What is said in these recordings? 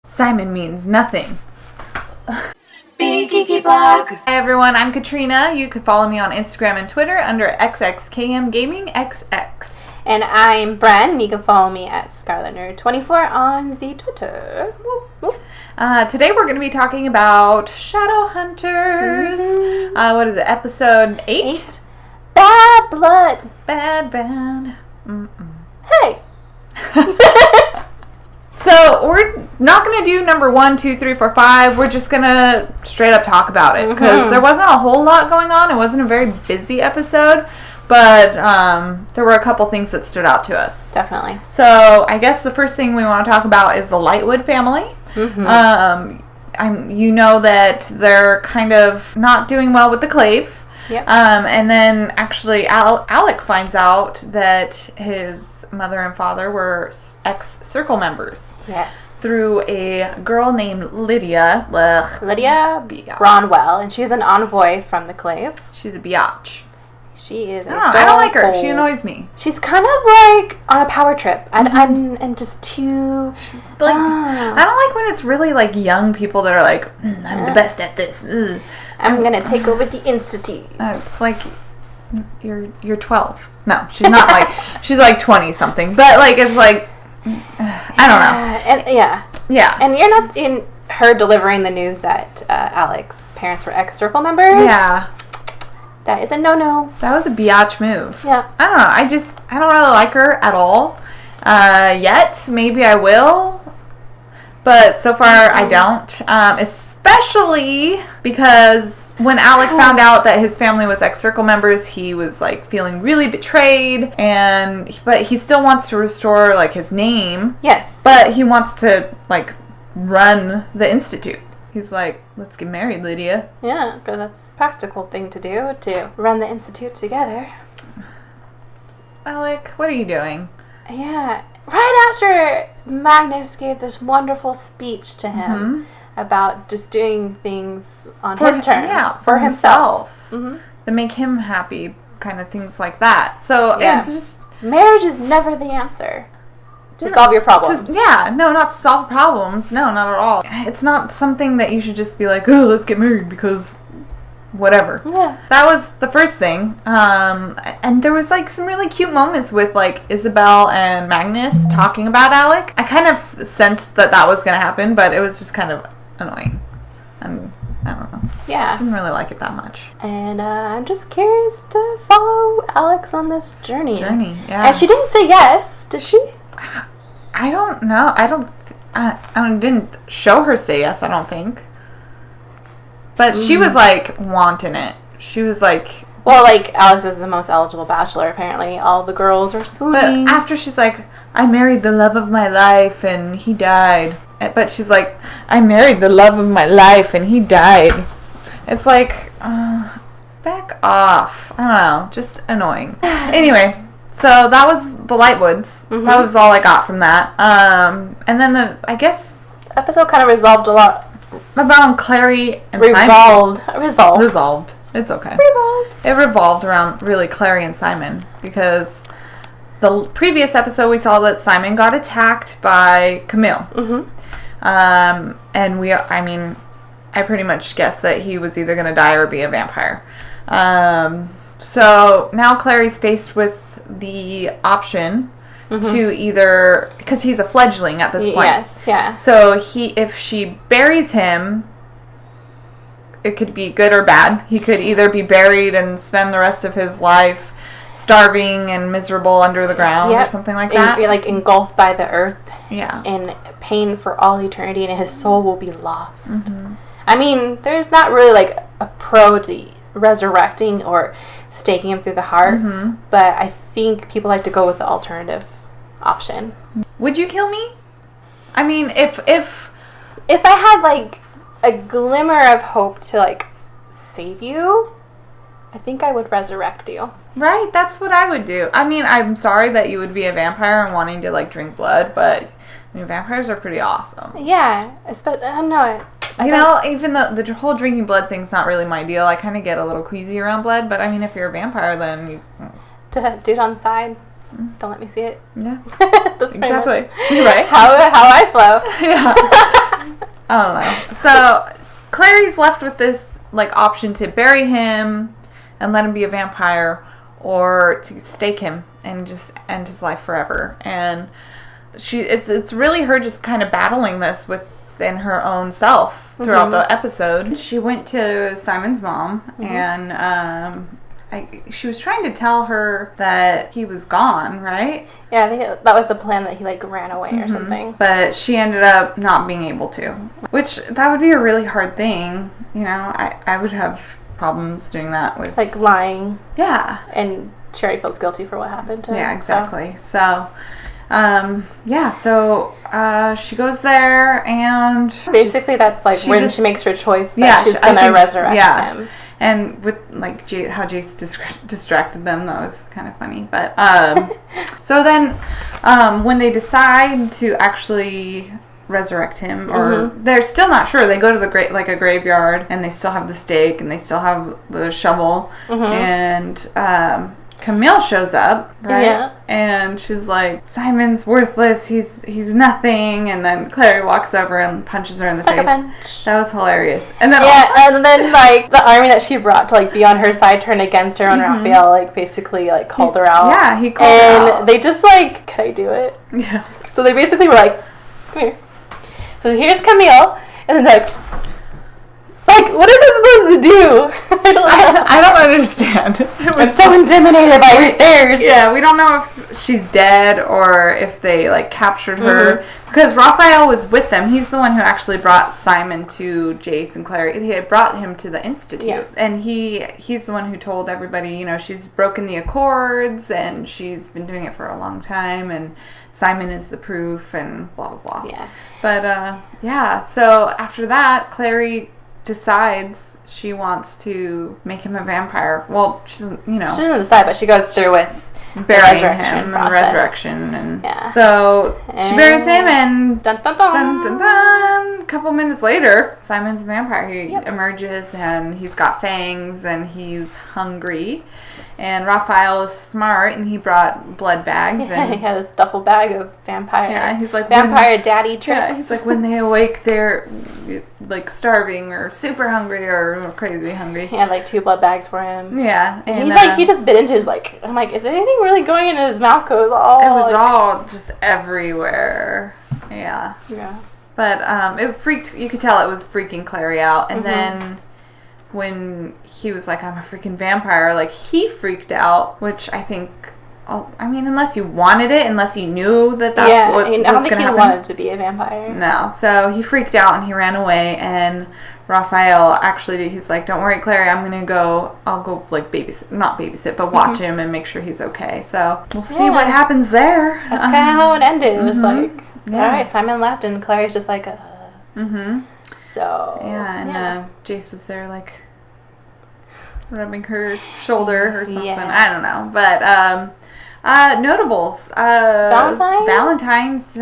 Simon means nothing. Big Geeky Blog. Hi everyone, I'm Katrina. You can follow me on Instagram and Twitter under XXKMGamingXX. And I'm Bren. You can follow me at ScarletNerd24 on the Twitter. Whoop, whoop. Today we're going to be talking about Shadowhunters. Mm-hmm. What is it? Episode 8? Bad blood. Bad. Hey. So we're not going to do number 1, 2, 3, 4, 5. We're just going to straight up talk about it because there wasn't a whole lot going on. It wasn't a very busy episode, but there were a couple things that stood out to us. Definitely. So I guess the first thing we want to talk about is the Lightwood family. You know that they're kind of not doing well with the Clave. Yep. And then actually Alec finds out that his mother and father were ex-Circle members. Yes. Through a girl named Lydia. Lydia Bronwell, and she's an envoy from the Clave. She's a biatch. She is. I don't like her. She annoys me. She's kind of like on a power trip, and just too. She's like, I don't like when it's really like young people that are like, I'm the best at this. Ugh. I'm gonna take over the institute. It's like you're 12. No, she's not like she's like 20 something. But like it's like I don't know. And yeah. And you're not in her delivering the news that Alec's parents were ex-Circle members. Yeah. That is a no-no. That was a biatch move. Yeah. I don't know. I don't really like her at all. Yet. Maybe I will. But so far I don't. Especially because when Alec found out that his family was ex-Circle members, he was like feeling really betrayed, but he still wants to restore like his name. Yes. But he wants to like run the institute. He's like, let's get married, Lydia. Yeah, because that's a practical thing to do, to run the institute together. Alec, what are you doing? Yeah. Right after Magnus gave this wonderful speech to him about just doing things on his terms. Yeah, for himself. That make him happy, kind of things like that. So it's just... Marriage is never the answer to solve your problems. Not to solve problems. No, not at all. It's not something that you should just be like, oh, let's get married because whatever. Yeah. That was the first thing. And there was like some really cute moments with like Isabel and Magnus talking about Alec. I kind of sensed that was going to happen, but it was just kind of annoying. And I don't know. Yeah. I didn't really like it that much. And I'm just curious to follow Alex on this journey. Yeah. And she didn't say yes, did she? I don't know. I didn't show her say yes, I don't think. But she was like wanting it. She was like... Well, like, Alex is the most eligible bachelor, apparently. All the girls are swooning. But after she's like, I married the love of my life and he died. But she's like, I married the love of my life and he died. It's like, back off. I don't know. Just annoying. Anyway, so that was the Lightwoods. That was all I got from that. And then I guess... The episode kind of resolved a lot. About Clary and Simon. Resolved. It's okay. It revolved around really Clary and Simon because the previous episode we saw that Simon got attacked by Camille. And I pretty much guessed that he was either going to die or be a vampire. So now Clary's faced with the option to either, because he's a fledgling at this point. Yes, yeah. So if she buries him, it could be good or bad. He could either be buried and spend the rest of his life starving and miserable under the ground or something like that. Like engulfed by the earth. Yeah. In pain for all eternity, and his soul will be lost. I mean, there's not really like a pro to resurrecting or staking him through the heart, but I think people like to go with the alternative option. Would you kill me? I mean, if I had like a glimmer of hope to like save you, I think I would resurrect you. Right, that's what I would do. I mean, I'm sorry that you would be a vampire and wanting to like drink blood, but I mean, vampires are pretty awesome. Yeah, no. Even the whole drinking blood thing's not really my deal. I kind of get a little queasy around blood, but I mean, if you're a vampire, then you... To do it on the side. Don't let me see it. Yeah. That's exactly. Pretty much right. How I flow. Yeah. I don't know. So Clary's left with this like option to bury him and let him be a vampire, or to stake him and just end his life forever. And it's really her just kind of battling this within her own self throughout the episode. She went to Simon's mom and she was trying to tell her that he was gone, right? Yeah, I think that was the plan, that he like ran away or something. But she ended up not being able to, which that would be a really hard thing. You know, I would have problems doing that with like lying. Yeah. And she already feels guilty for what happened to him. Yeah, exactly. So she goes there, and basically that's like when she makes her choice that she's gonna resurrect him. And with like how Jace distracted them, that was kind of funny. But so then when they decide to actually resurrect him, or they're still not sure, they go to the a graveyard, and they still have the stake, and they still have the shovel, and Camille shows up, right? Yeah. And she's like, Simon's worthless, he's nothing, and then Clary walks over and punches her in the face. Punch. That was hilarious. And then and then like the army that she brought to like be on her side turned against her, and Raphael like basically like called her out. Yeah, he called her out. And they just like, can I do it? Yeah. So they basically were like, come here. So here's Camille, and then like, what is it supposed to do? I don't understand. I'm so intimidated by her stares. Yeah, we don't know if she's dead or if they like captured her, because Raphael was with them. He's the one who actually brought Simon to Jace and Clary. He had brought him to the Institute, and he's the one who told everybody, you know, she's broken the Accords and she's been doing it for a long time, and Simon is the proof, and blah blah blah. Yeah. But so after that, Clary decides she wants to make him a vampire. Well, she doesn't decide, but she goes through with burying him and resurrection, and so she buries him, and dun dun dun dun dun dun. A couple minutes later, Simon's a vampire. He emerges, and he's got fangs, and he's hungry. And Raphael is smart, and he brought blood bags. Yeah, and he had his duffel bag of vampire. Yeah, he's like vampire daddy tricks. Yeah, he's like, when they awake, they're like starving or super hungry or crazy hungry. He had like 2 blood bags for him. Yeah, and he just bit into his like. I'm like, is there anything really going into his mouth? It was all just everywhere. Yeah. Yeah. But it freaked. You could tell it was freaking Clary out, and then when he was like, I'm a freaking vampire, like, he freaked out, which I think, unless you wanted it, unless you knew that that's what was going to happen. I don't think he wanted to be a vampire. No, so he freaked out and he ran away, and Raphael actually, he's like, don't worry, Clary, I'll go, like, not babysit, but watch him and make sure he's okay. So we'll see what happens there. That's kind of how it ended. It was like, all right, Simon left, and Clary's just like, So and Jace was there like rubbing her shoulder or something. I don't know, but notables. Valentine's.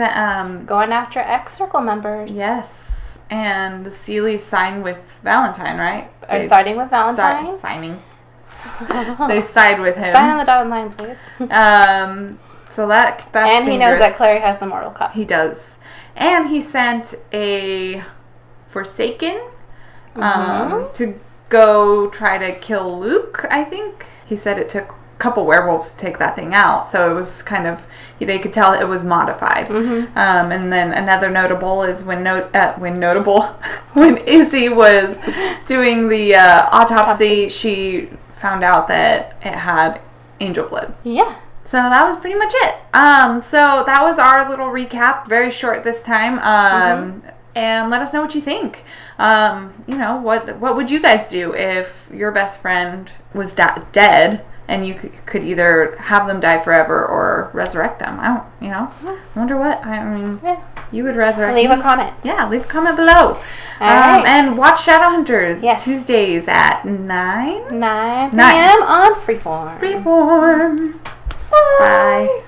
Going after ex-circle members. Yes, and the Seelys signed with Valentine, right? Are you siding with Valentine? Signing. They side with him. Sign on the dotted line, please. So that's and dangerous. He knows that Clary has the mortal cup. He does, and he sent a Forsaken to go try to kill Luke, I think. He said it took a couple werewolves to take that thing out, so it was kind of, they could tell it was modified. And then another notable is when Izzy was doing the autopsy, she found out that it had angel blood. Yeah. So that was pretty much it. So that was our little recap, very short this time. And let us know what you think. What would you guys do if your best friend was dead and you could either have them die forever or resurrect them? I wonder what. You would resurrect. Leave a comment. Yeah, leave a comment below. Right. And watch Shadowhunters Tuesdays at 9 p.m. on Freeform. Bye.